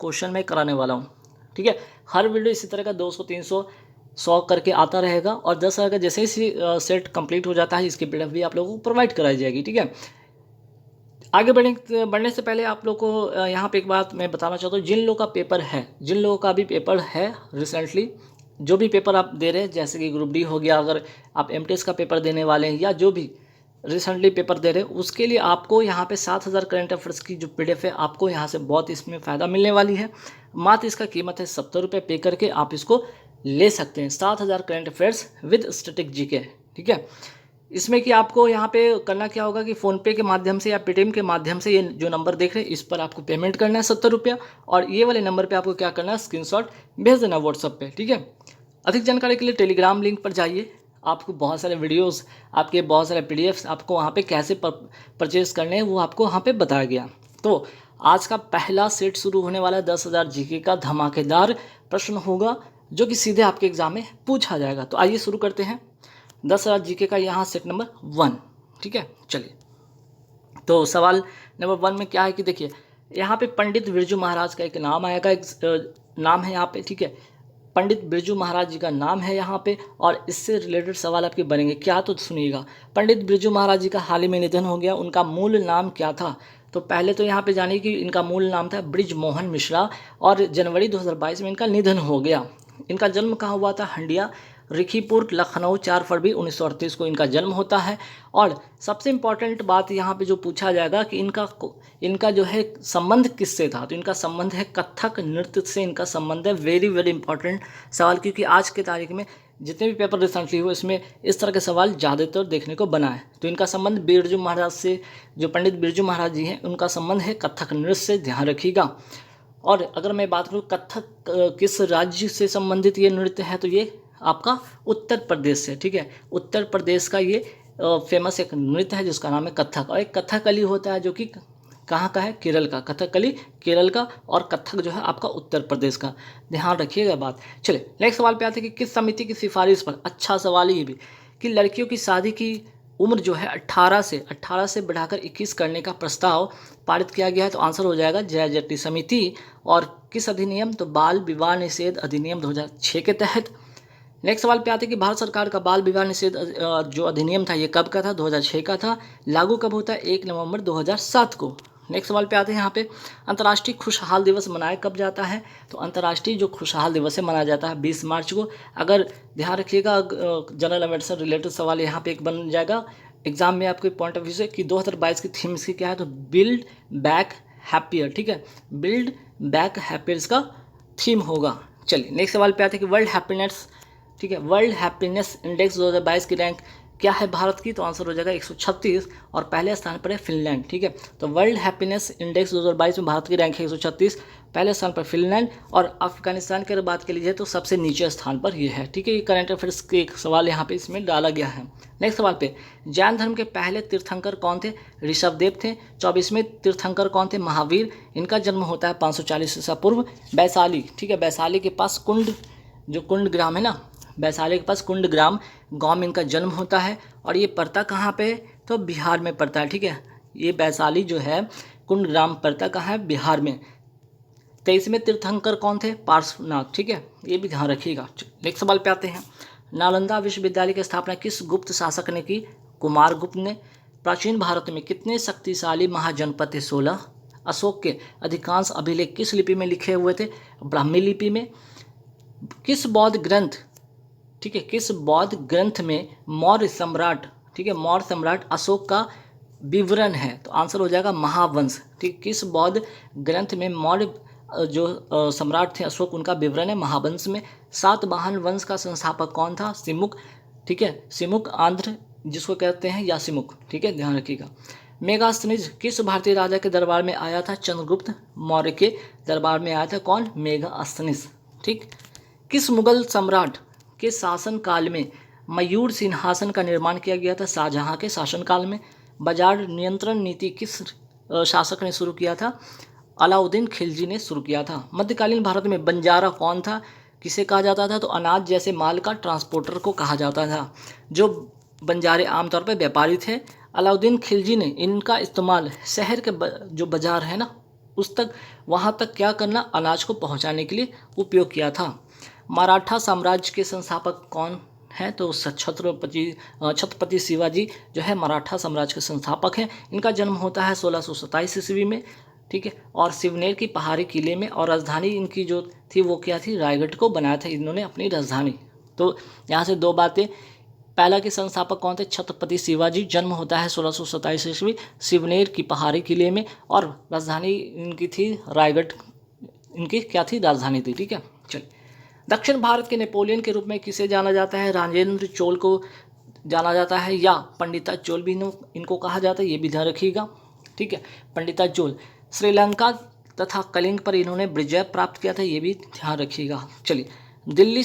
Question मैं कराने वाला हूँ, ठीक है। हर वीडियो इसी तरह का 200 300 100 करके आता रहेगा और 10,000 का जैसे ही सेट कंप्लीट हो जाता है इसकी पीडीएफ भी आप लोगों को प्रोवाइड कराई जाएगी, ठीक है। आगे बढ़ने से पहले आप लोग को यहाँ पे एक बात मैं बताना चाहता हूँ। जिन लोगों का पेपर है, जिन लोगों का भी पेपर है रिसेंटली, जो भी पेपर आप दे रहे हैं, जैसे कि ग्रुप डी हो गया, अगर आप एमटीएस का पेपर देने वाले हैं या जो भी रिसेंटली पेपर दे रहे हैं, उसके लिए आपको यहाँ पे 7,000 करंट अफेयर्स की जो पीडीएफ है आपको यहाँ से बहुत इसमें फ़ायदा मिलने वाली है। मात्र इसका कीमत है 70 रुपये। पे करके आप इसको ले सकते हैं। 7,000 current affairs with static GK, ठीक है। इसमें कि आपको यहाँ पे करना क्या होगा कि फ़ोनपे के माध्यम से या पेटीएम के माध्यम से, ये जो नंबर देख रहे हैं इस पर आपको पेमेंट करना है 70 रुपया, और ये वाले नंबर पे आपको क्या करना है, स्क्रीनशॉट भेज देना व्हाट्सअप पे, ठीक है। अधिक जानकारी के लिए टेलीग्राम लिंक पर जाइए। आपको बहुत सारे वीडियोस, आपके बहुत सारे पीडीएफ्स आपको वहाँ पे कैसे परचेज करने हैं वो आपको वहाँ पे बताया गया। तो आज का पहला सेट शुरू होने वाला है। 10,000 जीके का धमाकेदार प्रश्न होगा जो कि सीधे आपके एग्जाम में पूछा जाएगा। तो आइए शुरू करते हैं। 10,000 जीके का यहाँ सेट नंबर 1, ठीक है। चलिए, तो सवाल नंबर 1 में क्या है कि देखिए यहाँ पे पंडित बिरजू महाराज का एक नाम आएगा, एक नाम है यहाँ पे, ठीक है। पंडित बिरजू महाराज जी का नाम है यहाँ पे, और इससे रिलेटेड सवाल आपके बनेंगे क्या, तो सुनिएगा। पंडित बिरजू महाराज जी का हाल ही में निधन हो गया। उनका मूल नाम क्या था? तो पहले तो यहाँ पे जानिए कि इनका मूल नाम था ब्रिज मोहन मिश्रा, और जनवरी 2022 में इनका निधन हो गया। इनका जन्म कहाँ हुआ था? हंडिया, रिखीपुर, लखनऊ। 4 फरवरी 1938 को इनका जन्म होता है। और सबसे इम्पॉर्टेंट बात यहाँ पे जो पूछा जाएगा कि इनका जो है संबंध किससे था, तो इनका संबंध है कथक नृत्य से। इनका संबंध है। वेरी वेरी इंपॉर्टेंट सवाल, क्योंकि आज के तारीख में जितने भी पेपर रिसेंटली हुए इसमें इस तरह के सवाल ज़्यादातर देखने को बना है। तो इनका संबंध बिरजू महाराज से, जो पंडित बिरजू महाराज जी हैं उनका संबंध है कथक नृत्य से, ध्यान रखिएगा। और अगर मैं बात करूँ कथक किस राज्य से संबंधित ये नृत्य है, तो ये आपका उत्तर प्रदेश से, ठीक है। उत्तर प्रदेश का ये फेमस एक नृत्य है जिसका नाम है कथक। और एक कथकली होता है जो कि कहाँ का है? केरल का। कथकली केरल का, और कथक जो है आपका उत्तर प्रदेश का। ध्यान रखिएगा बात। चलिए नेक्स्ट सवाल पे आते हैं कि किस समिति की सिफारिश पर, अच्छा सवाल ये भी, कि लड़कियों की शादी की उम्र जो है 18 से बढ़ाकर 21 करने का प्रस्ताव पारित किया गया है। तो आंसर हो जाएगा जया जट्टी समिति। और किस अधिनियम? तो बाल विवाह निषेध अधिनियम 2006 के तहत। नेक्स्ट सवाल पे आते हैं कि भारत सरकार का बाल विवाह निषेध जो अधिनियम था ये कब का था? 2006 का था। लागू कब होता है? 1 नवंबर 2007 को। नेक्स्ट सवाल पे आते हैं यहाँ पे, अंतर्राष्ट्रीय खुशहाल दिवस मनाया कब जाता है? तो अंतर्राष्ट्रीय जो खुशहाल दिवस है मनाया जाता है 20 मार्च को। अगर ध्यान रखिएगा, जनरल अवेयर्स से रिलेटेड सवाल यहाँ पे एक बन जाएगा एग्जाम में आपके पॉइंट ऑफ व्यू से कि 2022 की थीम इसकी क्या है? तो बिल्ड बैक हैप्पियर, ठीक है। बिल्ड बैक हैप्पियर इसका थीम होगा। चलिए नेक्स्ट सवाल पे आते हैं कि वर्ल्ड हैप्पीनेस, ठीक है, वर्ल्ड हैप्पीनेस इंडेक्स 2022 की रैंक क्या है भारत की? तो आंसर हो जाएगा 136, और पहले स्थान पर है फिनलैंड, ठीक है। तो वर्ल्ड हैप्पीनेस इंडेक्स 2022 में भारत की रैंक है 136, पहले स्थान पर फिनलैंड, और अफगानिस्तान की अगर बात कर लीजिए तो सबसे नीचे स्थान पर ये है, ठीक है। ये करंट अफेयर्स के एक सवाल यहाँ पे इसमें डाला गया है। नेक्स्ट सवाल पे, जैन धर्म के पहले तीर्थंकर कौन थे? ऋषभदेव थे। 24वें तीर्थंकर कौन थे? महावीर। इनका जन्म होता है 540 ईसा पूर्व, वैशाली, ठीक है। वैशाली के पास कुंड, जो कुंड ग्राम है ना, वैशाली के पास कुंड ग्राम गाँव में इनका जन्म होता है। और ये पड़ता कहाँ पे? तो बिहार में पड़ता है, ठीक है। ये वैशाली जो है कुंड ग्राम पड़ता कहाँ है? बिहार में। 23वें तीर्थंकर कौन थे? पार्श्वनाथ, ठीक है, ये भी ध्यान रखिएगा। नेक्स्ट सवाल पे आते हैं, नालंदा विश्वविद्यालय की स्थापना किस गुप्त शासक ने की? कुमारगुप्त ने। प्राचीन भारत में कितने शक्तिशाली महाजनपद थे? 16। अशोक के अधिकांश अभिलेख किस लिपि में लिखे हुए थे? ब्राह्मी लिपि में। किस बौद्ध ग्रंथ, ठीक है, किस बौद्ध ग्रंथ में मौर्य सम्राट, ठीक है, मौर्य सम्राट अशोक का विवरण है? तो आंसर हो जाएगा महावंश, ठीक। किस बौद्ध ग्रंथ में मौर्य जो सम्राट थे अशोक, उनका विवरण है महावंश में। सातवाहन वंश का संस्थापक कौन था? सिमुक, ठीक है। सिमुक आंध्र जिसको कहते हैं, या सिमुक, ठीक है, ध्यान रखिएगा। मेगास्थनीज किस भारतीय राजा के दरबार में आया था? चंद्रगुप्त मौर्य के दरबार में आया था। कौन? मेगास्थनीज, ठीक। किस मुगल सम्राट के शासनकाल में मयूर सिंहासन का निर्माण किया गया था? शाहजहां के शासनकाल में। बाजार नियंत्रण नीति किस शासक ने शुरू किया था? अलाउद्दीन खिलजी ने शुरू किया था। मध्यकालीन भारत में बंजारा कौन था? किसे कहा जाता था? तो अनाज जैसे माल का ट्रांसपोर्टर को कहा जाता था। जो बंजारे आमतौर पर व्यापारी थे। अलाउद्दीन खिलजी ने इनका इस्तेमाल शहर के जो बाजार है ना, उस तक वहाँ तक क्या करना, अनाज को पहुँचाने के लिए उपयोग किया था। मराठा साम्राज्य के संस्थापक कौन हैं? तो छत्रपति शिवाजी जो है मराठा साम्राज्य के संस्थापक हैं। इनका जन्म होता है 1627 ईस्वी में, ठीक है, और सिवनेर की पहाड़ी किले में, और राजधानी इनकी जो थी वो क्या थी, रायगढ़ को बनाया था इन्होंने अपनी राजधानी। तो यहाँ से दो बातें, पहला के संस्थापक कौन थे, छत्रपति शिवाजी, जन्म होता है 1627 ईस्वी सिवनेर की पहाड़ी किले में, और राजधानी इनकी थी रायगढ़, इनकी क्या थी, राजधानी थी, ठीक है। चलिए, दक्षिण भारत के नेपोलियन के रूप में किसे जाना जाता है, राजेंद्र चोल को जाना जाता है, या पंडिता चोल भी इनको कहा जाता है, ये भी ध्यान रखिएगा, ठीक है। पंडिता चोल श्रीलंका तथा कलिंग पर इन्होंने विजय प्राप्त किया था, ये भी ध्यान रखिएगा। चलिए, दिल्ली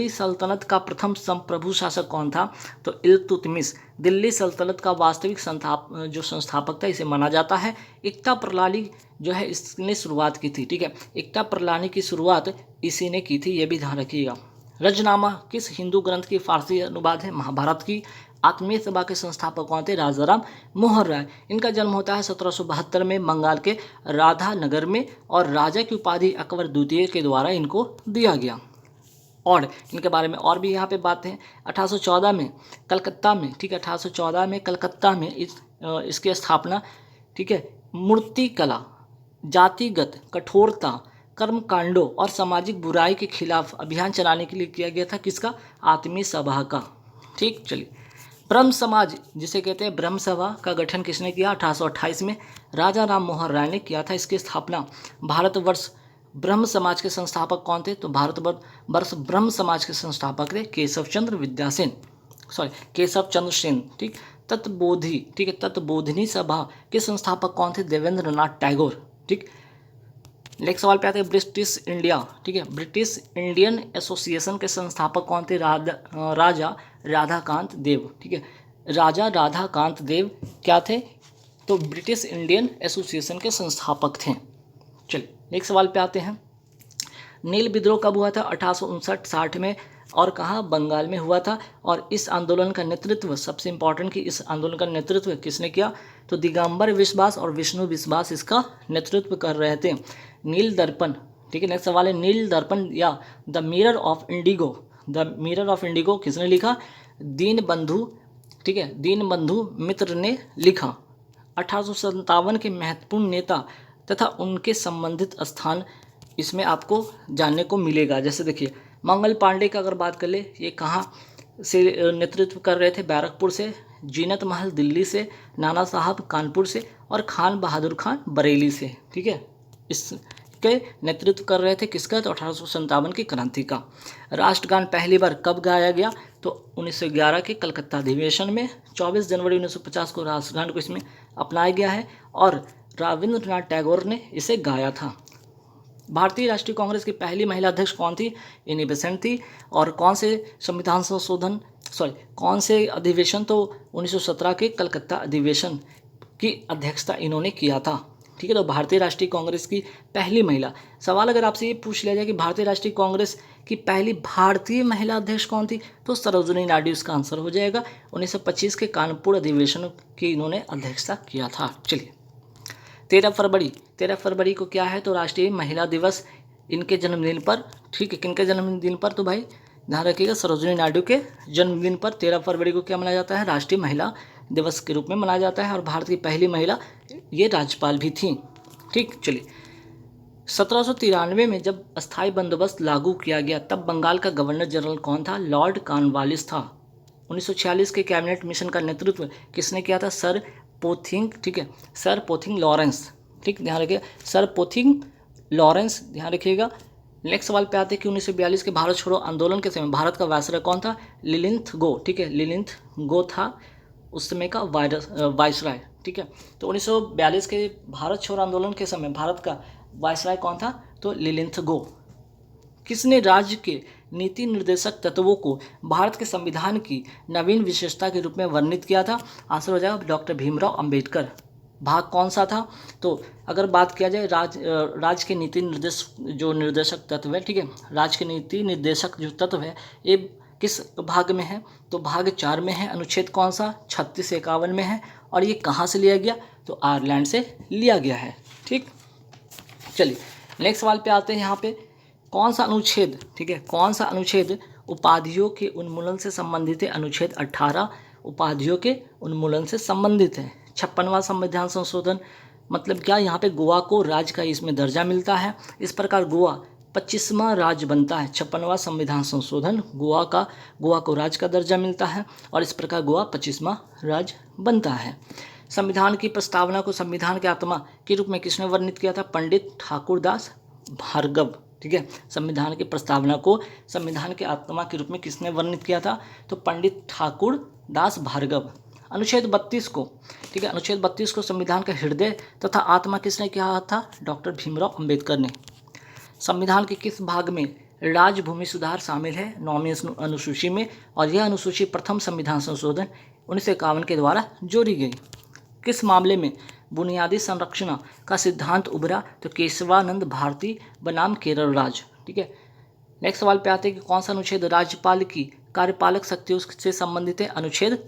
सल्तनत का प्रथम संप्रभु शासक कौन था, तो इल्तुतमिश। दिल्ली सल्तनत का वास्तविक संस्थापक था, इसे माना जाता है। एकता प्रणाली जो है इसने शुरुआत की थी, ठीक है, एकता प्रणाली की शुरुआत इसी ने की थी, ये भी ध्यान रखिएगा। रजनामा किस हिंदू ग्रंथ की फारसी अनुवाद है, महाभारत की। आत्मीय सभा के संस्थापक कौन थे, राजाराम मोहन राय। इनका जन्म होता है 1772 में बंगाल के राधानगर में, और राजा की उपाधि अकबर द्वितीय के द्वारा इनको दिया गया। और इनके बारे में और भी यहाँ पे बातें हैं। 1814 में कलकत्ता में, ठीक है, 1814 में कलकत्ता में इसकी स्थापना, ठीक है, मूर्ति कला, जातिगत कठोरता, कर्म कांडों और सामाजिक बुराई के खिलाफ अभियान चलाने के लिए किया गया था, किसका, आत्मीय सभा का, ठीक। चलिए, ब्रह्म समाज जिसे कहते हैं ब्रह्म सभा का गठन किसने किया, 1828 में राजा राम मोहन राय ने किया था। इसकी स्थापना भारतवर्ष ब्रह्म समाज के संस्थापक कौन थे, तो भारतवर्ष ब्रह्म समाज के संस्थापक थे केशव चंद्र सेन, ठीक। तत्बोधि, ठीक है, तत्बोधिनी सभा के संस्थापक कौन थे, देवेंद्र नाथ टैगोर, ठीक। नेक्स्ट सवाल पे आते हैं ब्रिटिश इंडिया, ठीक है, ब्रिटिश इंडियन एसोसिएशन के संस्थापक कौन थे, राजा राधाकांत देव, ठीक है, राजा राधाकांत देव क्या थे, तो ब्रिटिश इंडियन एसोसिएशन के संस्थापक थे। चलिए, नेक्स्ट सवाल पे आते हैं। नील विद्रोह कब हुआ था, 1859-60 में, और कहाँ, बंगाल में हुआ था। और इस आंदोलन का नेतृत्व, सबसे इंपॉर्टेंट कि इस आंदोलन का नेतृत्व किसने किया, तो दिगंबर विश्वास और विष्णु विश्वास इसका नेतृत्व कर रहे थे। नील दर्पण, ठीक है, नेक्स्ट सवाल है, नील दर्पण या द मिरर ऑफ इंडिगो किसने लिखा, दीनबंधु, ठीक है, दीनबंधु मित्र ने लिखा। 1857 के महत्वपूर्ण नेता तथा उनके संबंधित स्थान इसमें आपको जानने को मिलेगा। जैसे देखिए, मंगल पांडे का अगर बात कर ले, ये कहाँ से नेतृत्व कर रहे थे, बैरकपुर से, जीनत महल दिल्ली से, नाना साहब कानपुर से, और खान बहादुर खान बरेली से, ठीक है, इसके नेतृत्व कर रहे थे, किसका, तो 1857 की क्रांति का। राष्ट्रगान पहली बार कब गाया गया, तो 1911 के कलकत्ता अधिवेशन में। 24 जनवरी 1950 को राष्ट्रगान को इसमें अपनाया गया है, और रविंद्रनाथ टैगोर ने इसे गाया था। भारतीय राष्ट्रीय कांग्रेस की पहली महिला अध्यक्ष कौन थी, एनी बेसेंट थी। और कौन से अधिवेशन, तो 1917 के कलकत्ता अधिवेशन की अध्यक्षता इन्होंने किया था, ठीक है। तो भारतीय राष्ट्रीय कांग्रेस की पहली महिला। सवाल अगर आपसे ये पूछ लिया जाए कि भारतीय राष्ट्रीय कांग्रेस की पहली भारतीय महिला अध्यक्ष कौन थी, तो सरोजिनी नायडू इसका आंसर हो जाएगा। 1925 के कानपुर अधिवेशन की इन्होंने अध्यक्षता किया था। चलिए, 13 फरवरी को क्या है, तो राष्ट्रीय महिला दिवस, इनके जन्मदिन पर, ठीक है, किनके जन्मदिन पर, तो भाई ध्यान रखिएगा, सरोजिनी नायडू के जन्मदिन पर 13 फरवरी को क्या मनाया जाता है, राष्ट्रीय महिला दिवस के रूप में मनाया जाता है। और भारत की पहली महिला ये राज्यपाल भी थी, ठीक। चलिए, 1793 में जब अस्थायी बंदोबस्त लागू किया गया, तब बंगाल का गवर्नर जनरल कौन था, लॉर्ड कॉर्नवालिस था। 1946 के कैबिनेट मिशन का नेतृत्व किसने किया था, सर पोथिंग, ठीक है, सर पोथिंग लॉरेंस, ठीक, ध्यान रखिएगा, सर पोथिंग लॉरेंस, ध्यान रखिएगा। नेक्स्ट सवाल पे आते हैं कि 1942 के भारत छोड़ो आंदोलन के समय भारत का वायसराय कौन था, लिलिंथ गो, ठीक है, लिलिंथ गो था उस समय का वायसराय, ठीक है। तो 1942 के भारत छोड़ो आंदोलन के समय भारत का वायसराय कौन था, तो लिलिंथ गो। किसने राज्य के नीति निर्देशक तत्वों को भारत के संविधान की नवीन विशेषता के रूप में वर्णित किया था, आंसर हो जाएगा डॉक्टर भीमराव अंबेडकर। भाग कौन सा था, तो अगर बात किया जाए राज्य के नीति निर्देशक तत्व है, ठीक है, राज्य के नीति निर्देशक जो तत्व है ये किस भाग में है, तो भाग 4 में है। अनुच्छेद कौन सा, 36 51 में है। और ये कहाँ से लिया गया, तो आयरलैंड से लिया गया है। ठीक, चलिए नेक्स्ट सवाल पे आते हैं। यहाँ पे कौन सा अनुच्छेद, ठीक है, कौन सा अनुच्छेद उपाधियों के उन्मूलन से संबंधित है? अनुच्छेद 18 उपाधियों के उन्मूलन से संबंधित है। 56वां संविधान संशोधन मतलब क्या? यहाँ पे गोवा को राज्य का इसमें दर्जा मिलता है। इस प्रकार गोवा 25वां राज्य बनता है। 56वां संविधान संशोधन गोवा को राज्य का दर्जा मिलता है और इस प्रकार गोवा 25वां राज्य बनता है। संविधान की प्रस्तावना को संविधान की आत्मा के रूप में किसने वर्णित किया था? पंडित ठाकुरदास भार्गव। ठीक है, संविधान की प्रस्तावना को संविधान की आत्मा के रूप में किसने वर्णित किया था? तो पंडित ठाकुरदास भार्गव। अनुच्छेद 32 को, ठीक है, अनुच्छेद 32 को संविधान का हृदय तथा आत्मा किसने कहा था? डॉक्टर भीमराव अंबेडकर ने। संविधान के किस भाग में राजभूमि सुधार शामिल है? 9वीं अनुसूची में, और यह अनुसूची प्रथम संविधान संशोधन 1951 के द्वारा जोड़ी गई। किस मामले में बुनियादी संरचना का सिद्धांत उभरा? तो केशवानंद भारती बनाम केरल राज्य। ठीक है, नेक्स्ट सवाल पे आते हैं कि कौन सा अनुच्छेद राज्यपाल की कार्यपालक शक्तियों से संबंधित है? अनुच्छेद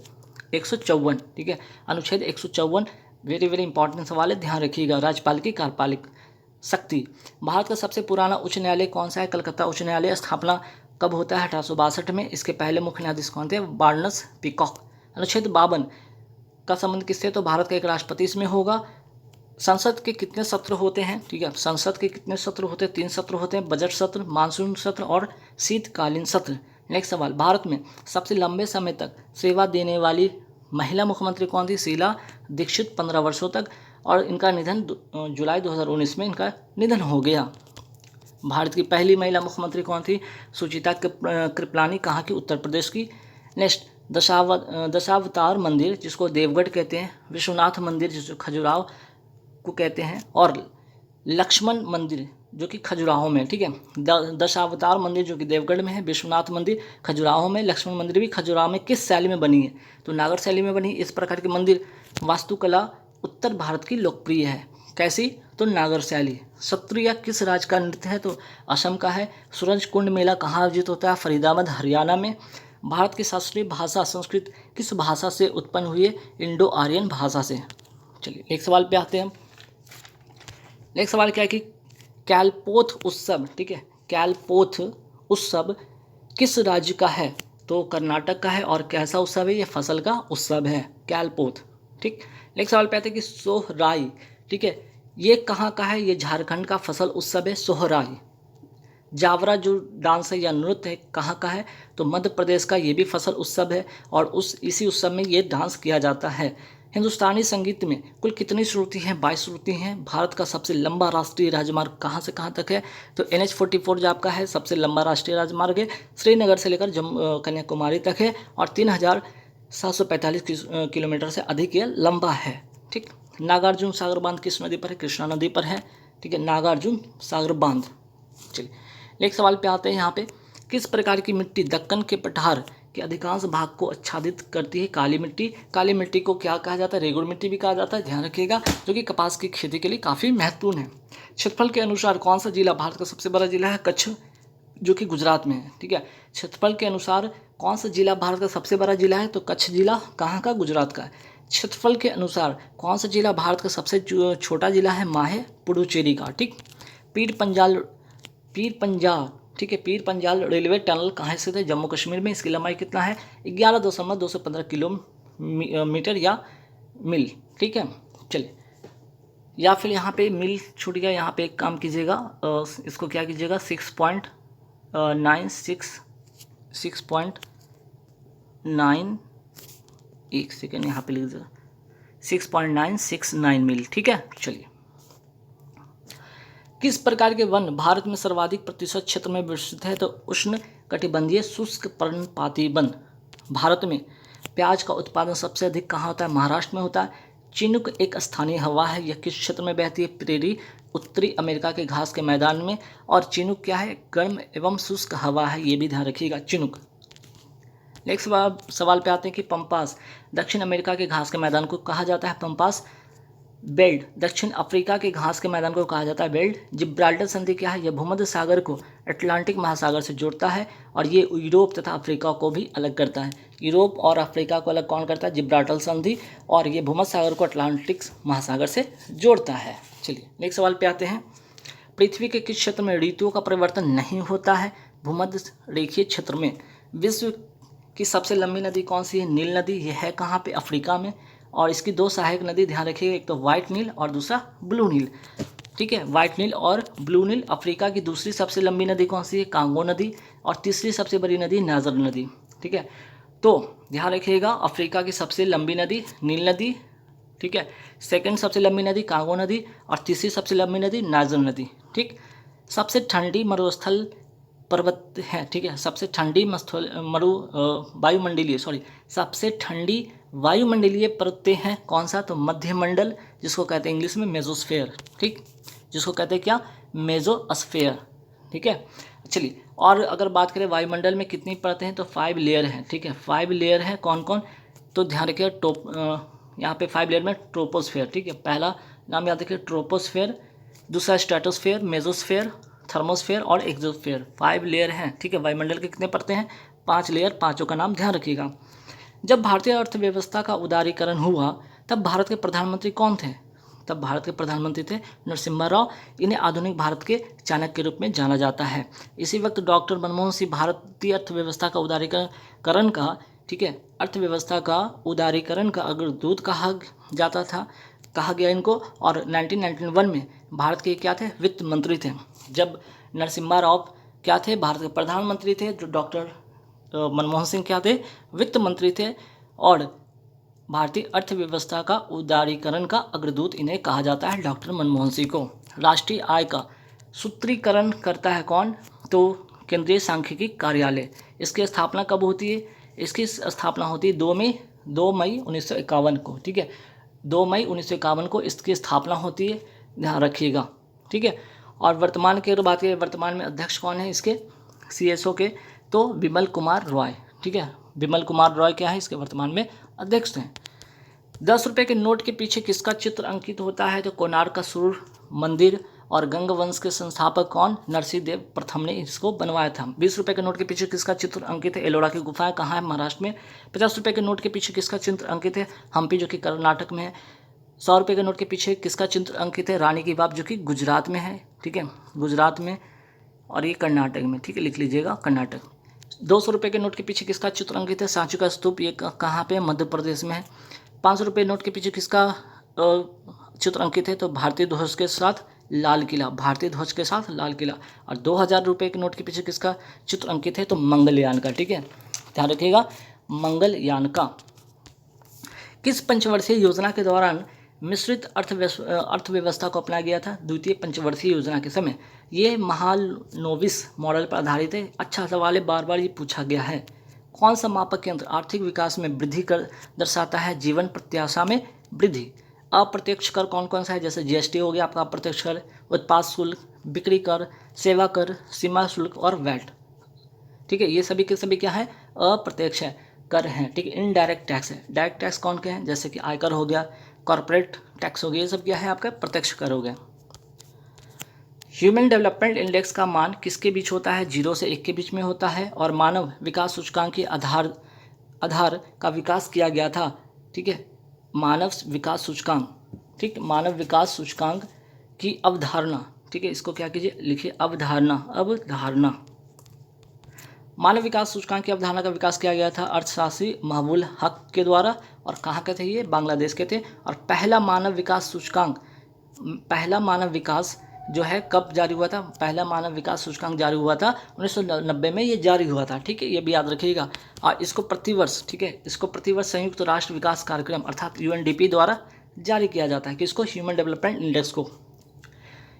154। ठीक है, अनुच्छेद 154 वेरी वेरी इंपॉर्टेंट सवाल है, ध्यान रखिएगा। राज्यपाल की कार्यपालक शक्ति। भारत का सबसे पुराना उच्च न्यायालय कौन सा है? कलकत्ता उच्च न्यायालय। स्थापना कब होता है? 1862 में। इसके पहले मुख्य न्यायाधीश कौन थे? Barnes peacock. अनुच्छेद 52 का संबंध किससे? तो भारत का एक राष्ट्रपति इसमें होगा। संसद के कितने सत्र होते हैं? ठीक है, संसद के कितने सत्र होते हैं? 3 सत्र होते हैं, बजट सत्र, मानसून सत्र और शीतकालीन सत्र। नेक्स्ट सवाल, भारत में सबसे लंबे समय तक सेवा देने वाली महिला मुख्यमंत्री कौन थी? शीला दीक्षित 15 वर्षों तक, और इनका निधन जुलाई 2019 में इनका निधन हो गया। भारत की पहली महिला मुख्यमंत्री कौन थी? सुचिता कृपलानी। कहाँ की? उत्तर प्रदेश की। नेक्स्ट, दशावतार मंदिर जिसको देवगढ़ कहते हैं, विश्वनाथ मंदिर जिसको खजुराहो को कहते हैं, और लक्ष्मण मंदिर जो कि खजुराहो में। ठीक है, दशावतार मंदिर जो कि देवगढ़ में है, विश्वनाथ मंदिर खजुराहो में, लक्ष्मण मंदिर भी खजुराहो में। किस शैली में बनी है? तो नागर शैली में बनी। इस प्रकार के मंदिर वास्तुकला उत्तर भारत की लोकप्रिय है। कैसी? तो नागर शैली। सत्रिया किस राज्य का नृत्य है? तो असम का है। सूरज कुंड मेला कहाँ आयोजित होता है? फरीदाबाद हरियाणा में। भारत की शास्त्रीय भाषा संस्कृत किस भाषा से उत्पन्न हुई है? इंडो आर्यन भाषा से। चलिए एक सवाल पे आते हैं हम। नेक्स्ट सवाल क्या है कि कैलपोथ उत्सव, ठीक है, कैलपोथ उत्सव किस राज्य का है? तो कर्नाटक का है। और कैसा उत्सव है? ये फसल का उत्सव है, कैलपोथ। ठीक, नेक्स्ट सवाल पे आते हैं कि सोहराई, ठीक है, ये कहाँ का है? ये झारखंड का फसल उत्सव है, सोहराई। जावरा जो डांस है या नृत्य है कहाँ का है? तो मध्य प्रदेश का। ये भी फसल उत्सव है और इसी उत्सव में ये डांस किया जाता है। हिंदुस्तानी संगीत में कुल कितनी श्रुति हैं? 22 श्रुति हैं। भारत का सबसे लंबा राष्ट्रीय राजमार्ग कहाँ से कहाँ तक है? तो NH-44 जो आपका है सबसे लंबा राष्ट्रीय राजमार्ग है, श्रीनगर से लेकर कन्याकुमारी तक है और 3745 किलोमीटर से अधिक ये लंबा है। ठीक, नागार्जुन सागर बांध किस नदी पर है? कृष्णा नदी पर है। ठीक है, नागार्जुन सागर बांध। चलिए नेक्स्ट सवाल पे आते हैं। यहाँ पे किस प्रकार की मिट्टी दक्कन के पठार के अधिकांश भाग को आच्छादित करती है? काली मिट्टी। काली मिट्टी को क्या कहा जाता है? रेगुड़ मिट्टी भी कहा जाता है, ध्यान रखिएगा, जो कि कपास की खेती के लिए काफ़ी महत्वपूर्ण है। क्षेत्रफल के अनुसार कौन सा जिला भारत का सबसे बड़ा जिला है? कच्छ, जो कि गुजरात में है। ठीक है, क्षेत्रफल के अनुसार कौन सा जिला भारत का सबसे बड़ा जिला है? तो कच्छ जिला। कहाँ का? गुजरात का है। क्षेत्रफल के अनुसार कौन सा जिला भारत का सबसे छोटा जिला है? माहे पुडुचेरी का। ठीक, पीर पंजाल, ठीक है, पीर पंजाल रेलवे टनल कहाँ स्थित है? जम्मू कश्मीर में। इसकी लंबाई कितना है? 11.215 किलोमीटर या मील। ठीक है, चलिए, या फिर यहाँ पे मील छूट गया, यहाँ पे एक काम कीजिएगा, इसको क्या कीजिएगा, 6.9 एक सेकेंड यहाँ पे लिख दीजिएगा 6.969 मील। ठीक है, चलिए, किस प्रकार के वन भारत में सर्वाधिक प्रतिशत क्षेत्र में विस्तृत है? तो उष्ण कटिबंधीय शुष्क पर्णपाती वन। भारत में प्याज का उत्पादन सबसे अधिक कहाँ होता है? महाराष्ट्र में होता है। चिनुक एक स्थानीय हवा है, यह किस क्षेत्र में बहती है? प्रेरी, उत्तरी अमेरिका के घास के मैदान में। और चिनुक क्या है? गर्म एवं शुष्क हवा है, ये भी ध्यान रखिएगा, चिनुक। नेक्स्ट सवाल पे आते हैं कि पंपास दक्षिण अमेरिका के घास के मैदान को कहा जाता है पंपास बेल्ट। दक्षिण अफ्रीका के घास के मैदान को कहा जाता है बेल्ट। जिब्राल्टर संधि क्या है? यह भूमध्य सागर को अटलांटिक महासागर से जोड़ता है और ये यूरोप तथा अफ्रीका को भी अलग करता है। यूरोप और अफ्रीका को अलग कौन करता है? जिब्राल्टर संधि। और ये भूमध्य सागर को अटलांटिक महासागर से जोड़ता है। चलिए नेक्स्ट सवाल पे आते हैं। पृथ्वी के किस क्षेत्र में ऋतुओं का परिवर्तन नहीं होता है? भूमध्य रेखीय क्षेत्र में। विश्व की सबसे लंबी नदी कौन सी है? नील नदी। यह है कहाँ पे? अफ्रीका में। और इसकी दो सहायक नदी ध्यान रखिएगा, एक तो वाइट नील और दूसरा ब्लू नील। ठीक है, वाइट नील और ब्लू नील। अफ्रीका की दूसरी सबसे लंबी नदी कौन सी है? कांगो नदी। और तीसरी सबसे बड़ी नदी नाजर नदी। ठीक है, तो ध्यान रखिएगा, अफ्रीका की सबसे लंबी नदी नील नदी, ठीक है, सेकंड सबसे लंबी नदी कांगो नदी, और तीसरी सबसे लंबी नदी नाजर नदी। ठीक, सबसे ठंडी मरुस्थल पर्वत है, ठीक है, सबसे ठंडी वायुमंडलीय सबसे ठंडी वायुमंडलीय पर्वतें हैं कौन सा? तो मध्यमंडल, जिसको कहते हैं इंग्लिश में मेसोस्फेयर। ठीक, जिसको कहते हैं क्या? मेसोस्फेयर। ठीक है, चलिए, और अगर बात करें वायुमंडल में कितनी परतें हैं, तो 5 लेयर हैं। ठीक है, 5 लेयर हैं। कौन कौन? तो ध्यान रखिएगा, यहाँ पे 5 लेयर में ट्रोपोस्फेयर, ठीक है, पहला नाम याद रखिए ट्रोपोस्फेयर, दूसरा स्ट्रेटोस्फेयर, मेसोस्फेयर, थर्मोस्फेयर और एक्सोस्फेयर। 5 लेयर हैं। ठीक है, वायुमंडल के कितने परतें हैं? 5 लेयर, पांचों का नाम ध्यान रखिएगा। जब भारतीय अर्थव्यवस्था का उदारीकरण हुआ तब भारत के प्रधानमंत्री कौन थे? तब भारत के प्रधानमंत्री थे नरसिम्हा राव। इन्हें आधुनिक भारत के चाणक्य के रूप में जाना जाता है। इसी वक्त डॉक्टर मनमोहन सिंह भारतीय अर्थव्यवस्था का उदारीकरण का, ठीक है, अर्थव्यवस्था का उदारीकरण का अग्रदूत कहा जाता था, कहा गया इनको। और 1991 में भारत के क्या थे? वित्त मंत्री थे। जब नरसिम्हा राव क्या थे? भारत के प्रधानमंत्री थे। जो डॉक्टर मनमोहन सिंह क्या थे? वित्त मंत्री थे। और भारतीय अर्थव्यवस्था का उदारीकरण का अग्रदूत इन्हें कहा जाता है, डॉक्टर मनमोहन सिंह को। राष्ट्रीय आय का सूत्रीकरण करता है कौन? तो केंद्रीय सांख्यिकी कार्यालय। इसकी स्थापना कब होती है? इसकी स्थापना होती है 2 मई 1951 को। ठीक है, 2 मई 1951 को इसकी स्थापना होती है, ध्यान रखिएगा। ठीक है, और वर्तमान की अगर बात करें, वर्तमान में अध्यक्ष कौन है इसके? CSO के? तो विमल कुमार रॉय। ठीक है, विमल कुमार रॉय क्या है? इसके वर्तमान में अध्यक्ष हैं। 10 रुपये के नोट के पीछे किसका चित्र अंकित होता है? तो कोणार्क का सूर्य मंदिर। और गंग वंश के संस्थापक कौन? नरसिंह देव प्रथम ने इसको बनवाया था। 20 रुपये के नोट के पीछे किसका चित्र अंकित है? एलोरा की गुफाएं कहाँ है? महाराष्ट्र में। 50 रुपये के नोट के पीछे किसका चित्र अंकित है? हम्पी, जो कि कर्नाटक में है। 100 रुपये के नोट के पीछे किसका चित्र अंकित है? रानी की बाग, जो कि गुजरात में है। ठीक है, गुजरात में, और ये कर्नाटक में। ठीक है, लिख लीजिएगा कर्नाटक। 200 रुपये के नोट के पीछे किसका चित्र अंकित है? सांची का स्तूप, ये कहाँ पे? मध्य प्रदेश में है। 500 रुपये नोट के पीछे किसका चित्र अंकित है? तो भारतीय ध्वज के साथ लाल किला, भारतीय ध्वज के साथ लाल किला। और 2000 रुपये के नोट के पीछे किसका चित्र अंकित है? तो मंगलयान का। ठीक है, ध्यान रखिएगा, मंगलयान का। किस पंचवर्षीय योजना के दौरान मिश्रित अर्थव्यवस्था को अपनाया गया था? द्वितीय पंचवर्षीय योजना के समय। ये महालनोबिस मॉडल पर आधारित है। अच्छा सवाल है, बार बार ये पूछा गया है। कौन सा मापक यंत्र आर्थिक विकास में वृद्धि कर दर्शाता है? जीवन प्रत्याशा में वृद्धि। अप्रत्यक्ष कर कौन कौन सा है? जैसे GST हो गया आपका अप्रत्यक्ष कर, उत्पाद शुल्क, बिक्री कर, सेवा कर, सीमा शुल्क और वैट। ठीक है, ये सभी के सभी क्या है? अप्रत्यक्ष है, कर हैं। ठीक है, इनडायरेक्ट टैक्स है। डायरेक्ट टैक्स कौन के हैं? जैसे कि आयकर हो गया, कॉर्पोरेट टैक्स हो गया, ये सब क्या है? आपका प्रत्यक्ष कर हो गया। ह्यूमन डेवलपमेंट इंडेक्स का मान किसके बीच होता है? 0 से 1 के बीच में होता है। और मानव विकास सूचकांक के आधार का विकास किया गया था। ठीक है, मानव विकास सूचकांक, ठीक, मानव विकास सूचकांक की अवधारणा। ठीक है, इसको क्या कीजिए? लिखिए अवधारणा। मानव विकास सूचकांक की अवधारणा का विकास किया गया था अर्थशास्त्री महबूल हक के द्वारा। और कहाँ के थे ये? बांग्लादेश के थे। और पहला मानव विकास जो है कब जारी हुआ था? पहला मानव विकास सूचकांक जारी हुआ था 1990 में, ये जारी हुआ था। ठीक है, ये भी याद रखिएगा। और इसको प्रतिवर्ष, ठीक है, इसको प्रतिवर्ष संयुक्त राष्ट्र विकास कार्यक्रम अर्थात UNDP द्वारा जारी किया जाता है। किसको? ह्यूमन डेवलपमेंट इंडेक्स को।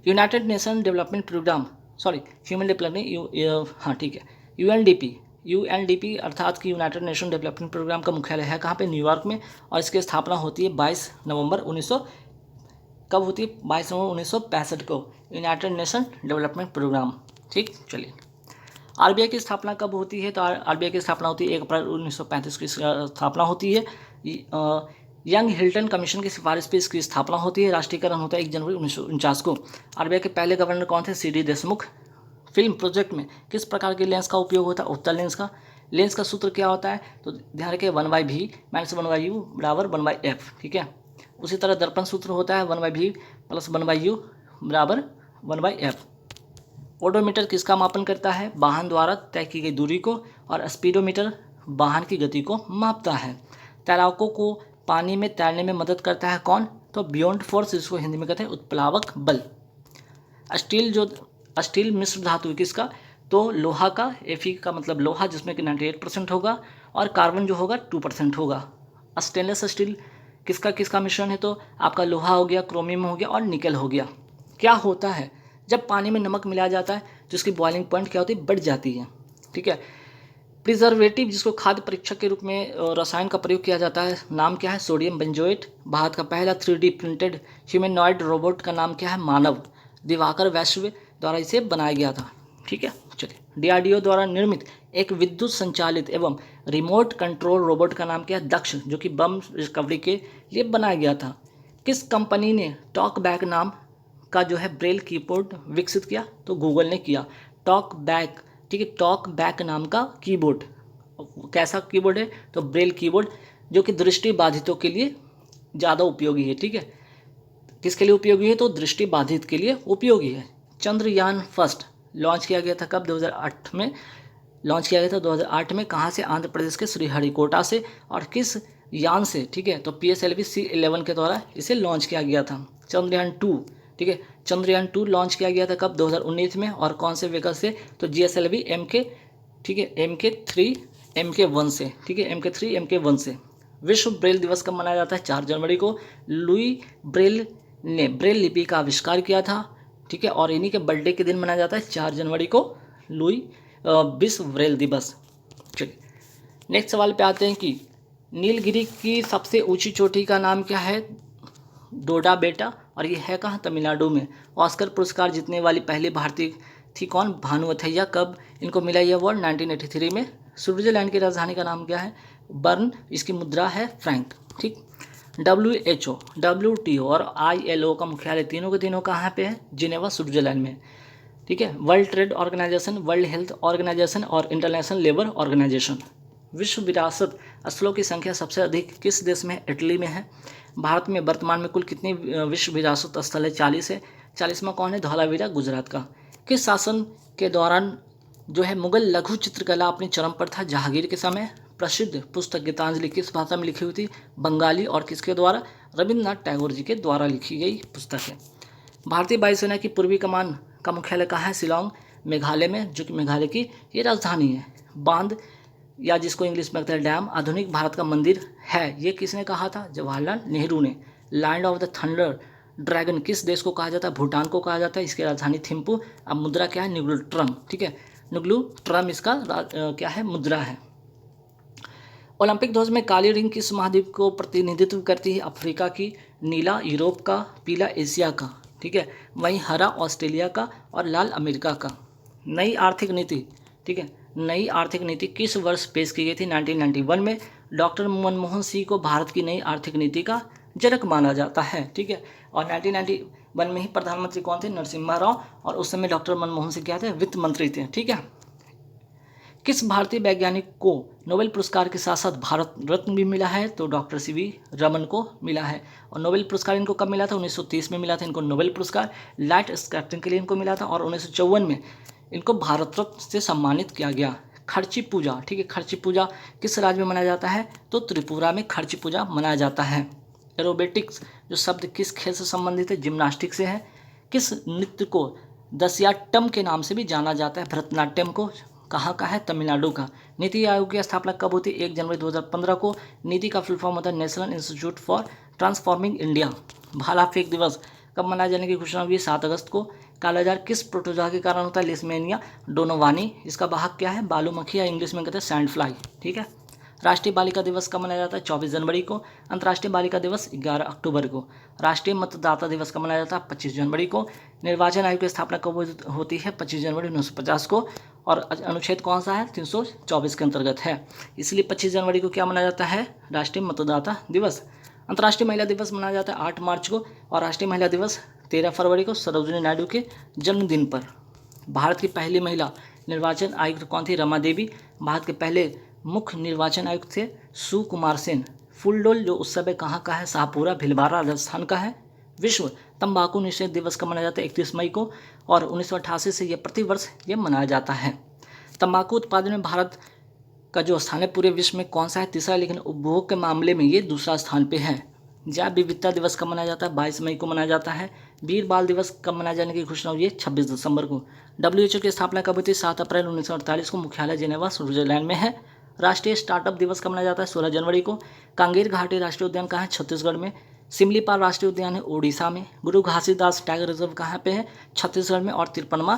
United Nation Development Programme, human development, हाँ ठीक है, UNDP अर्थात कि यूनाइटेड नेशन डेवलपमेंट प्रोग्राम का मुख्यालय है कहाँ पे? न्यूयॉर्क में। और इसकी स्थापना होती है 22 नवंबर 1965 को, यूनाइटेड नेशन डेवलपमेंट प्रोग्राम। ठीक, चलिए। RBI की स्थापना कब होती है? तो RBI की स्थापना होती है 1 अप्रैल 1935 की स्थापना होती है। यंग हिल्टन कमीशन की सिफारिश पर इसकी स्थापना होती है। राष्ट्रीयकरण होता है 1 जनवरी 1949 को। RBI के पहले गवर्नर कौन थे? CD देशमुख। फिल्म प्रोजेक्ट में किस प्रकार के लेंस का उपयोग होता है? उत्तल लेंस का। लेंस का सूत्र क्या होता है? तो ध्यान रखिए 1/v - 1/u = 1/f। ठीक है, उसी तरह दर्पण सूत्र होता है 1/v + 1/u बराबर 1/f। ओडोमीटर किसका मापन करता है? वाहन द्वारा तय की गई दूरी को। और स्पीडोमीटर वाहन की गति को मापता है। तैराकों को पानी में तैरने में मदद करता है कौन? तो बियॉन्ड फोर्स, जिसको हिंदी में कहते हैं उत्प्लावक बल। स्टील मिश्र धातु किसका? तो लोहा का। Fe का मतलब लोहा, जिसमें कि 98% होगा, और कार्बन जो होगा 2% होगा। स्टेनलेस स्टील किसका मिश्रण है? तो आपका लोहा हो गया, क्रोमियम हो गया और निकल हो गया। क्या होता है जब पानी में नमक मिलाया जाता है तो इसकी बॉइलिंग पॉइंट क्या होती है? बढ़ जाती है। ठीक है। प्रिजर्वेटिव, जिसको खाद्य परीक्षक के रूप में रसायन का प्रयोग किया जाता है, नाम क्या है? Sodium benzoate. भारत का पहला 3D प्रिंटेड ह्यूमनॉइड रोबोट का नाम क्या है? मानव। दिवाकर वैश्व द्वारा इसे बनाया गया था। ठीक है, चलिए। DRDO द्वारा निर्मित एक विद्युत संचालित एवं रिमोट कंट्रोल रोबोट का नाम क्या है? दक्ष, जो कि बम रिकवरी के लिए बनाया गया था। किस कंपनी ने टॉक बैक नाम का जो है ब्रेल कीबोर्ड विकसित किया? तो गूगल ने किया। टॉक बैक, ठीक है, टॉक बैक नाम का कीबोर्ड। कैसा कीबोर्ड है? तो ब्रेल कीबोर्ड, जो कि दृष्टि बाधितों के लिए ज़्यादा उपयोगी है। ठीक है, किसके लिए उपयोगी है? तो दृष्टि बाधित के लिए उपयोगी है। चंद्रयान फर्स्ट लॉन्च किया गया था कब? 2008 में लॉन्च किया गया था 2008 में। कहाँ से? आंध्र प्रदेश के श्रीहरिकोटा से। और किस यान से? ठीक है, तो PSLV C11 के द्वारा इसे लॉन्च किया गया था। चंद्रयान 2, ठीक है, चंद्रयान 2 लॉन्च किया गया था कब? 2019 में। और कौन से व्हीकल से? तो GSLV MK, ठीक है, MK3 MK1 से। ठीक है, MK3 MK1 से। विश्व ब्रेल दिवस कब मनाया जाता है? 4 जनवरी को। लुई ब्रेल ने ब्रेल लिपि का आविष्कार किया था। ठीक है, और इन्हीं के बर्थडे के दिन मनाया जाता है 4 जनवरी को लुई विश्व ब्रेल दिवस। चलिए, नेक्स्ट सवाल पे आते हैं कि नीलगिरी की सबसे ऊंची चोटी का नाम क्या है? डोडा बेटा। और ये है कहाँ? तमिलनाडु में। ऑस्कर पुरस्कार जीतने वाली पहली भारतीय थी कौन? भानु अथैया। कब इनको मिला यह अवार्ड? 1983 में। स्विट्जरलैंड की राजधानी का नाम क्या है? बर्न। इसकी मुद्रा है फ्रैंक। ठीक। WHO, WTO और ILO का मुख्यालय तीनों के तीनों कहाँ पे है? जिनेवा, स्विट्जरलैंड में। ठीक है। World Trade Organization, World Health Organization और इंटरनेशनल लेबर ऑर्गेनाइजेशन। विश्व विरासत स्थलों की संख्या सबसे अधिक किस देश में है? इटली में है। भारत में वर्तमान में कुल कितनी विश्व विरासत स्थल है? 40 है। 40वां कौन है? धौलावीरा, गुजरात का। किस शासन के दौरान जो है मुगल लघु चित्रकला अपनी चरम पर था? जहांगीर के समय। प्रसिद्ध पुस्तक गीतांजलि किस भाषा में लिखी हुई थी? बंगाली। और किसके द्वारा? रविन्द्रनाथ टैगोर जी के द्वारा लिखी गई पुस्तक है। भारतीय वायुसेना की पूर्वी कमान का मुख्यालय कहाँ है? शिलांग, मेघालय में, जो कि मेघालय की ये राजधानी है। बांध, या जिसको इंग्लिश में कहते हैं डैम, आधुनिक भारत का मंदिर है, ये किसने कहा था? जवाहरलाल नेहरू ने। Land of the thunder dragon किस देश को कहा जाता है? भूटान को कहा जाता है। इसकी राजधानी थिम्पू। अब मुद्रा क्या है? नुग्लू ट्रम। ठीक है, नुग्लू ट्रम इसका क्या है? मुद्रा है। ओलंपिक ध्वज में काली रिंग किस महाद्वीप को प्रतिनिधित्व करती है? अफ्रीका की। नीला यूरोप का। पीला एशिया का। ठीक है, वहीं हरा ऑस्ट्रेलिया का और लाल अमेरिका का। नई आर्थिक नीति, ठीक है, नई आर्थिक नीति किस वर्ष पेश की गई थी? 1991 में। डॉक्टर मनमोहन सिंह को भारत की नई आर्थिक नीति का जनक माना जाता है। ठीक है, और 1991 में ही प्रधानमंत्री कौन थे? नरसिम्हा राव। और उस समय डॉक्टर मनमोहन सिंह क्या थे? वित्त मंत्री थे। ठीक है। किस भारतीय वैज्ञानिक को नोबेल पुरस्कार के साथ साथ भारत रत्न भी मिला है? तो डॉक्टर CV रमन को मिला है। और नोबेल पुरस्कार इनको कब मिला था? 1930 में मिला था इनको नोबेल पुरस्कार। लाइट स्कैटरिंग के लिए इनको मिला था। और 1954 में इनको भारत रत्न से सम्मानित किया गया। खर्ची पूजा, ठीक है, खर्ची पूजा किस राज्य में मनाया जाता है? तो त्रिपुरा में खर्ची पूजा मनाया जाता है। एरोबेटिक्स जो शब्द किस खेल से संबंधित है? जिम्नास्टिक से है। किस नृत्य को दसियाट्टम के नाम से भी जाना जाता है? भरतनाट्यम को। कहाँ का है? तमिलनाडु का। नीति आयोग की स्थापना कब होती है? 1 जनवरी 2015 को। नीति का फुल फॉर्म होता है national institute for transforming India. भाला फेंक दिवस कब मनाए जाने की घोषणा हुई? 7 अगस्त को। कालाजार किस प्रोटोजोआ के कारण होता है? Leishmania donovani. इसका वाहक क्या है? बालूमक्खी, या इंग्लिश में कहते हैं सैंड फ्लाई। ठीक है। राष्ट्रीय बालिका दिवस कब मनाया जाता है? 24 जनवरी को। अंतर्राष्ट्रीय बालिका दिवस 11 अक्टूबर को। राष्ट्रीय मतदाता दिवस कब मनाया जाता है? 25 जनवरी को। निर्वाचन आयोग की स्थापना कब होती है? 25 जनवरी 1950 को। और अनुच्छेद कौन सा है? 324 के अंतर्गत है, इसलिए 25 जनवरी को क्या मनाया जाता है? राष्ट्रीय मतदाता दिवस। अंतर्राष्ट्रीय महिला दिवस मनाया जाता है 8 मार्च को। और राष्ट्रीय महिला दिवस 13 फरवरी को, सरोजिनी नायडू के जन्मदिन पर। भारत की पहली महिला निर्वाचन आयुक्त कौन थी? रमा देवी। भारत के पहले मुख्य निर्वाचन आयुक्त थे सुकुमार सेन। फूलडोल जो उत्सव है कहाँ का है? शाहपुरा भिलवाड़ा राजस्थान का है। विश्व तंबाकू निषेध दिवस कब मनाया जाता है? 31 मई को, और 1988 से ये प्रतिवर्ष ये मनाया जाता है। तंबाकू उत्पादन में भारत का जो स्थान है पूरे विश्व में कौन सा है? तीसरा, लेकिन उपभोग के मामले में ये दूसरा स्थान पे है। जैव विविधता दिवस कब मनाया जाता है? 22 मई को मनाया जाता है। वीर बाल दिवस कब मनाए जाने की घोषणा हुई है? 26 दिसंबर को। WHO की स्थापना कब हुई थी? 7 अप्रैल 1948 को। मुख्यालय जेनेवा स्विट्जरलैंड में है। राष्ट्रीय स्टार्टअप दिवस कब मनाया जाता है? 16 जनवरी को। कांगेर घाटी राष्ट्रीय उद्यान कहाँ है? छत्तीसगढ़ में। सिमलीपाल राष्ट्रीय उद्यान है उड़ीसा में। गुरु घासीदास टाइगर रिजर्व कहाँ पे है? छत्तीसगढ़ में। और 53वां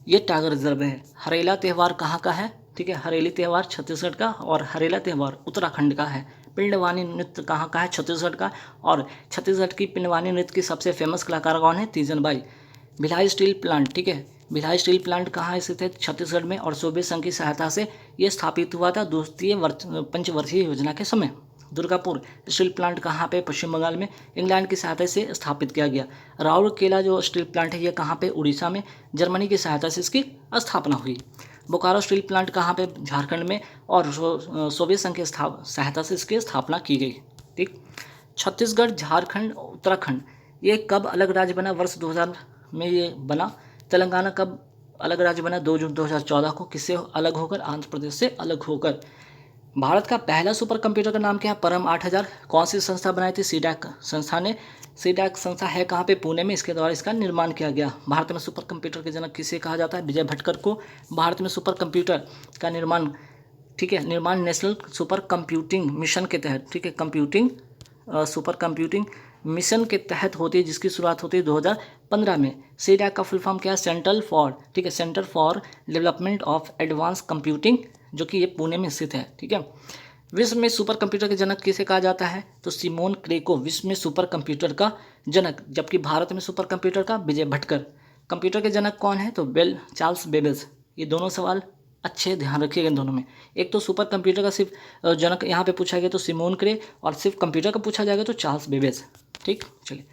ये टाइगर रिजर्व है। हरेला त्यौहार कहाँ का है? ठीक है, हरेली त्यौहार छत्तीसगढ़ का, और हरेला त्यौहार उत्तराखंड का है। पिंडवानी नृत्य कहाँ का है? छत्तीसगढ़ का, और छत्तीसगढ़ की पिंडवानी नृत्य की सबसे फेमस कलाकार कौन है? तीजन बाई। भिलाई स्टील प्लांट, ठीक है, भिलाई स्टील प्लांट कहाँ स्थित है? छत्तीसगढ़ में, और सोवियत संघ की सहायता से ये स्थापित हुआ था द्वितीय पंचवर्षीय योजना के समय। दुर्गापुर स्टील प्लांट कहाँ पे? पश्चिम बंगाल में। इंग्लैंड की सहायता से स्थापित किया गया। राउरकेला जो स्टील प्लांट है ये कहाँ पे? उड़ीसा में। जर्मनी की सहायता से इसकी स्थापना हुई। बोकारो स्टील प्लांट कहाँ पे? झारखंड में, और सोवियत संघ की सहायता से इसकी स्थापना की गई। ठीक, छत्तीसगढ़, झारखंड, उत्तराखंड ये कब अलग राज्य बना? वर्ष 2000 में ये बना। तेलंगाना कब अलग राज्य बना? 2 जून 2014 को। किससे अलग होकर? आंध्र प्रदेश से अलग होकर। भारत का पहला सुपर कंप्यूटर का नाम क्या है? परम 8000। कौन सी संस्था बनाई थी? सीडैक संस्था ने। सीडैक संस्था है कहाँ पे? पुणे में। इसके द्वारा इसका निर्माण किया गया। भारत में सुपर कंप्यूटर के जनक किसे कहा जाता है? विजय भटकर को। भारत में सुपर कंप्यूटर का निर्माण, ठीक है, निर्माण नेशनल सुपर कंप्यूटिंग मिशन के तहत, ठीक है, सुपर कंप्यूटिंग मिशन के तहत होती है, जिसकी शुरुआत होती है 2015 में। सीडैक का फुल फॉर्म क्या है? सेंट्रल फॉर, ठीक है, centre for development of advance computing, जो कि ये पुणे में स्थित है। ठीक है, विश्व में सुपर कंप्यूटर के जनक किसे कहा जाता है? तो सिमोन क्रे को विश्व में सुपर कंप्यूटर का जनक, जबकि भारत में सुपर कंप्यूटर का विजय भटकर। कंप्यूटर के जनक कौन है? तो बेल चार्ल्स बेबेज। ये दोनों सवाल अच्छे ध्यान रखिएगा इन दोनों में। एक तो सुपर कंप्यूटर का सिर्फ जनक यहाँ पे पूछा गया तो सिमोन क्रे, और सिर्फ कंप्यूटर का पूछा जाएगा तो चार्ल्स बेबेज। ठीक, चलिए,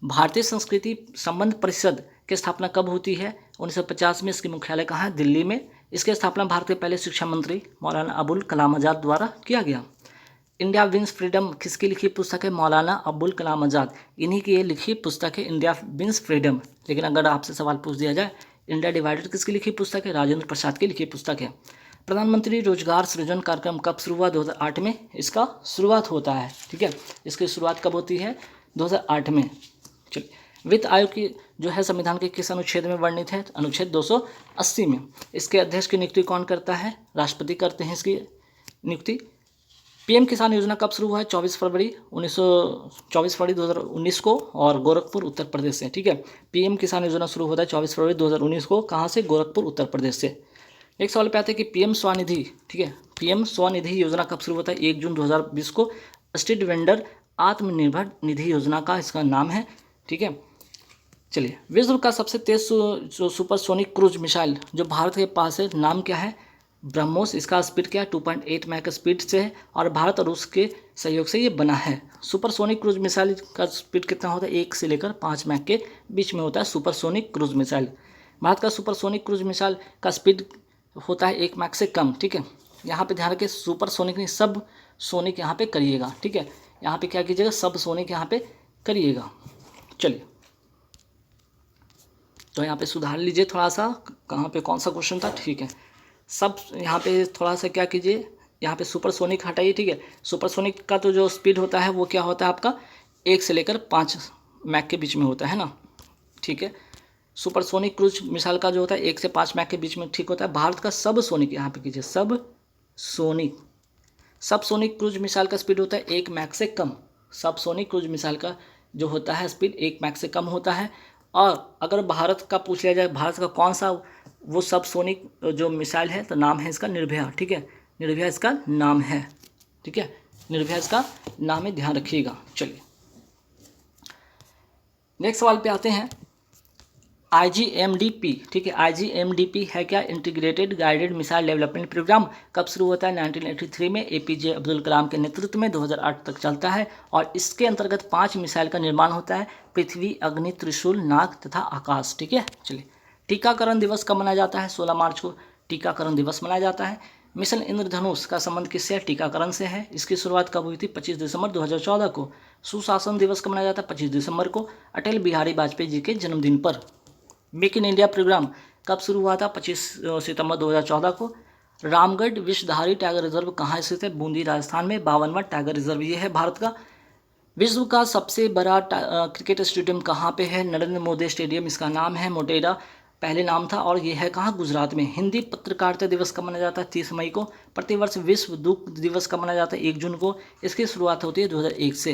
भारतीय संस्कृति संबंध परिषद की स्थापना कब होती है? 1950 में। इसकी मुख्यालय कहाँ है? दिल्ली में। इसकी स्थापना भारत के पहले शिक्षा मंत्री मौलाना अबुल कलाम आज़ाद द्वारा किया गया। इंडिया विंस फ्रीडम किसकी लिखी पुस्तक है? मौलाना अबुल कलाम आज़ाद, इन्हीं की ये लिखी पुस्तक है इंडिया विंस फ्रीडम। लेकिन अगर आपसे सवाल पूछ दिया जाए इंडिया डिवाइडेड किसकी लिखी पुस्तक है? राजेंद्र प्रसाद की लिखी पुस्तक है। प्रधानमंत्री रोजगार सृजन कार्यक्रम कब शुरू हुआ? 2008 में इसका शुरुआत होता है। ठीक है, इसकी शुरुआत कब होती है? 2008 में। चलिए, वित्त आयोग की जो है संविधान के किस अनुच्छेद में वर्णित है? अनुच्छेद 280 में। इसके अध्यक्ष की नियुक्ति कौन करता है? राष्ट्रपति करते हैं इसकी नियुक्ति। पीएम किसान योजना कब शुरू हुआ है? 24 फरवरी 2019 को, और गोरखपुर उत्तर प्रदेश से। ठीक है, पीएम किसान योजना शुरू होता है 24 फरवरी 2019 को। कहाँ से? गोरखपुर उत्तर प्रदेश से। एक सवाल पे आते हैं कि पीएम स्वनिधि, ठीक है, पीएम स्वनिधि योजना कब शुरू होता है? 1 जून 2020 को। स्ट्रीट वेंडर आत्मनिर्भर निधि योजना का इसका नाम है। ठीक है, चलिए, विश्व का सबसे तेज सुपरसोनिक क्रूज मिसाइल जो भारत के पास है, नाम क्या है? ब्रह्मोस। इसका स्पीड क्या है? 2.8 मैक स्पीड से है, और भारत और रूस के सहयोग से ये बना है। सुपरसोनिक क्रूज मिसाइल का स्पीड कितना होता है? 1 से लेकर 5 मैक के बीच में होता है सुपरसोनिक क्रूज मिसाइल। भारत का सुपरसोनिक क्रूज मिसाइल का स्पीड होता है 1 मैक से कम। ठीक है, यहाँ पे ध्यान रखिए, सुपरसोनिक नहीं, सब सोनिक यहाँ पे करिएगा। ठीक है, यहाँ पे क्या कीजिएगा? सब सोनिक यहाँ पे करिएगा। चलिए, तो यहाँ पे सुधार लीजिए थोड़ा सा, कहाँ पे कौन सा क्वेश्चन था? ठीक है, सब यहाँ पे थोड़ा सा क्या कीजिए, यहाँ पे सुपरसोनिक हटाइए। ठीक है, सुपरसोनिक का तो जो स्पीड होता है वो क्या होता है आपका? 1 से लेकर 5 मैक के बीच में होता है ना। ठीक है, सुपरसोनिक क्रूज मिसाइल का जो होता है 1 से 5 मैक के बीच में ठीक होता है। भारत का सब सोनिक, यहाँ पे कीजिए, सब सोनिक क्रूज मिसाइल का स्पीड होता है 1 मैक से कम। सब सोनिक क्रूज मिसाइल का जो होता है स्पीड 1 मैक से कम होता है। और अगर भारत का पूछ लिया जाए, भारत का कौन सा वो सब सोनिक जो मिसाइल है, तो नाम है इसका निर्भया। ठीक है, निर्भया इसका नाम है। ठीक है, निर्भया इसका नाम है, ध्यान रखिएगा। चलिए, नेक्स्ट सवाल पे आते हैं। IGMDP, ठीक है, IGMDP है क्या? Integrated Guided Missile Development Programme. कब शुरू होता है? 1983 में। APJ अब्दुल कलाम के नेतृत्व में 2008 तक चलता है, और इसके अंतर्गत 5 मिसाइल का निर्माण होता है: पृथ्वी, अग्नि, त्रिशूल, नाग तथा आकाश। ठीक है, चलिए, टीकाकरण दिवस कब मनाया जाता है? 16 मार्च को टीकाकरण दिवस मनाया जाता है। मिशन इंद्रधनुष का संबंध किससे है? टीकाकरण से है। इसकी शुरुआत कब हुई थी? 25 दिसंबर 2014 को। सुशासन दिवस कब मनाया जाता है? 25 दिसंबर को, अटल बिहारी वाजपेयी जी के जन्मदिन पर। मेक इन इंडिया प्रोग्राम कब शुरू हुआ था? 25 सितंबर 2014 को। रामगढ़ विषधारी टाइगर रिजर्व कहाँ स्थित है? बूंदी, राजस्थान में। 52वां टाइगर रिजर्व ये है भारत का। विश्व का सबसे बड़ा क्रिकेट स्टेडियम कहाँ पे है? नरेंद्र मोदी स्टेडियम इसका नाम है। मोटेरा पहले नाम था और ये है कहाँ? गुजरात में। हिंदी पत्रकारिता दिवस कब मनाया जाता है? 30 मई को। प्रतिवर्ष विश्व दुग्ध दिवस कब मनाया जाता है? 1 जून को। इसकी शुरुआत होती है 2001 से।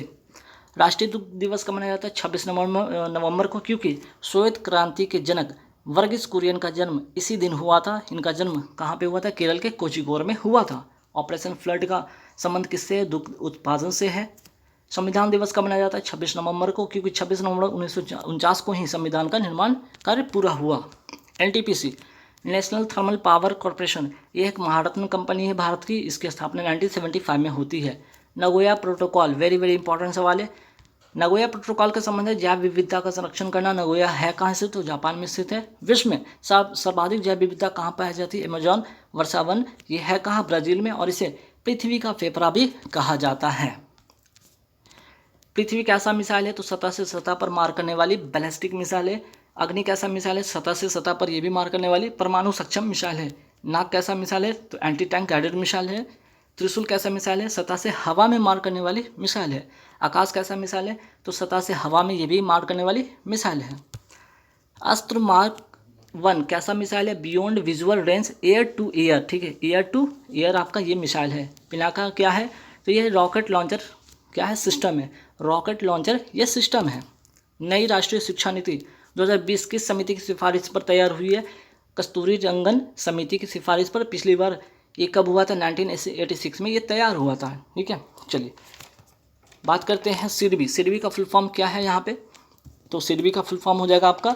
राष्ट्रीय दुग्ध दिवस कब मनाया जाता है? 26 नवंबर को, क्योंकि श्वेत क्रांति के जनक वर्गीस कुरियन का जन्म इसी दिन हुआ था। इनका जन्म कहाँ पे हुआ था? केरल के कोझिकोड में हुआ था। ऑपरेशन फ्लड का संबंध किससे है? दुग्ध उत्पादन से है। संविधान दिवस कब मनाया जाता है? 26 नवंबर को, क्योंकि 26 नवंबर 1949 को ही संविधान का निर्माण कार्य पूरा हुआ। NTPC national thermal power corporation ये एक महारत्न कंपनी है भारत की। इसकी स्थापना 1975 में होती है। Nagoya protocol very very important सवाल है। नगोया प्रोटोकॉल का संबंध है जैव विविधता का संरक्षण करना। नगोया है कहाँ स्थित? तो जापान में स्थित है। विश्व में सर्वाधिक जैव विविधता कहाँ पाई जाती है? अमेजॉन वर्षा वन ये है कहाँ? ब्राजील में। और इसे पृथ्वी का फेफड़ा भी कहा जाता है। पृथ्वी कैसा मिसाइल है? तो सतह से सतह पर मार करने वाली बैलिस्टिक मिसाइल है। अग्नि कैसा मिसाइल है? सतह से सतह पर यह भी मार करने वाली परमाणु सक्षम मिसाइल है। नाग कैसा मिसाइल है? तो एंटी टैंक गाइडेड मिसाइल है। त्रिशूल कैसा मिसाइल है? सतह से हवा में मार करने वाली मिसाइल है। आकाश कैसा मिसाइल है? तो सतह से हवा में ये भी मार करने वाली मिसाइल है। अस्त्र मार्क 1 कैसा मिसाइल है? Beyond visual range air to air, ठीक है, एयर टू एयर आपका ये मिसाइल है। पिनाका क्या है? तो ये रॉकेट लॉन्चर क्या है? सिस्टम है। रॉकेट लॉन्चर ये सिस्टम है। नई राष्ट्रीय शिक्षा नीति 2020 किस समिति की सिफारिश पर तैयार हुई है? कस्तूरी रंगन समिति की सिफारिश पर। पिछली बार ये कब हुआ था? 1986 में ये तैयार हुआ था। ठीक है, चलिए बात करते हैं सिडबी। सिडबी का फुल फॉर्म क्या है यहाँ पे? तो सिडबी का फुल फॉर्म हो जाएगा आपका,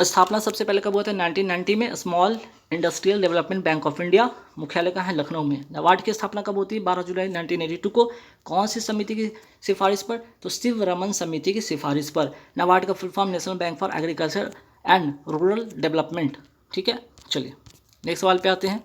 स्थापना सबसे पहले कब हुआ था? 1990 में। Small industrial development bank of India, मुख्यालय कहाँ है? लखनऊ में। नाबार्ड की स्थापना कब होती है? 12 जुलाई 1982 को। कौन सी समिति की सिफारिश पर? तो शिव रमन समिति की सिफारिश पर। नाबार्ड का full form national bank for agriculture and rural development. ठीक है, चलिए नेक्स्ट सवाल पे आते हैं।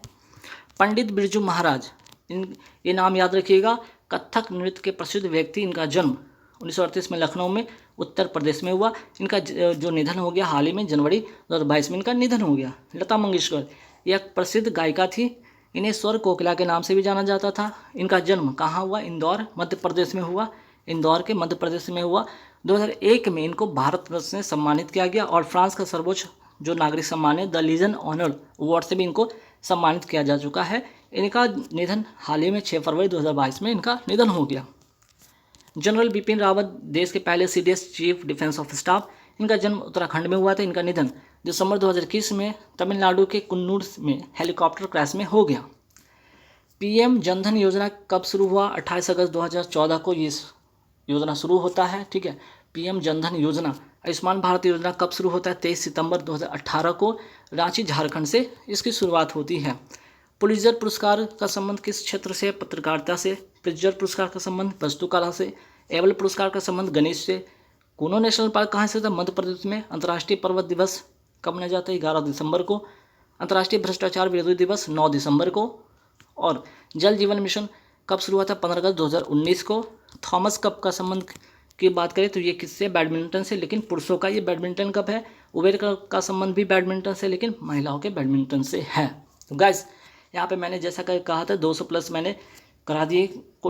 पंडित बिरजू महाराज, ये नाम याद रखिएगा। कथक नृत्य के प्रसिद्ध व्यक्ति। इनका जन्म 1938 में लखनऊ में उत्तर प्रदेश में हुआ। इनका जो निधन हो गया हाल ही में जनवरी 2022 में इनका निधन हो गया। लता मंगेशकर यह एक प्रसिद्ध गायिका थी। इन्हें स्वर कोकिला के नाम से भी जाना जाता था। इनका जन्म कहाँ हुआ? इंदौर मध्य प्रदेश में हुआ। इंदौर के मध्य प्रदेश में हुआ। 2001 में इनको भारत रत्न से सम्मानित किया गया और फ्रांस का सर्वोच्च जो नागरिक सम्मान है द लीजन ऑनर अवार्ड से भी इनको सम्मानित किया जा चुका है। इनका निधन हाल ही में 6 फरवरी 2022 में इनका निधन हो गया। जनरल बिपिन रावत देश के पहले CDS chief defence of staff. इनका जन्म उत्तराखंड में हुआ था। इनका निधन दिसंबर 2021 में तमिलनाडु के कुन्नूर में हेलीकॉप्टर क्रैश में हो गया। पीएम जनधन योजना कब शुरू हुआ? 28 अगस्त 2014 को ये योजना शुरू होता है। ठीक है, पीएम जनधन योजना। आयुष्मान भारत योजना कब शुरू होता है? 23 सितंबर 2018 को रांची झारखंड से इसकी शुरुआत होती है। पुलित्जर पुरस्कार का संबंध किस क्षेत्र से? पत्रकारिता से। प्रिट्जर पुरस्कार का संबंध वास्तुकला से। एबल पुरस्कार का संबंध गणित से। कूनो नेशनल पार्क कहाँ से था? मध्य प्रदेश में। अंतर्राष्ट्रीय पर्वत दिवस कब मनाया जाता है? 11 दिसंबर को। अंतर्राष्ट्रीय भ्रष्टाचार विरोधी दिवस 9 दिसंबर को। और जल जीवन मिशन कब शुरू हुआ था? 15 अगस्त 2019 को। थॉमस कप का संबंध की बात करें तो ये किससे? बैडमिंटन से, लेकिन पुरुषों का ये बैडमिंटन कप है। उबेर का संबंध भी बैडमिंटन से, लेकिन महिलाओं के बैडमिंटन से है। तो गाइस यहाँ पे मैंने जैसा कहा था 200 प्लस मैंने करा दिए।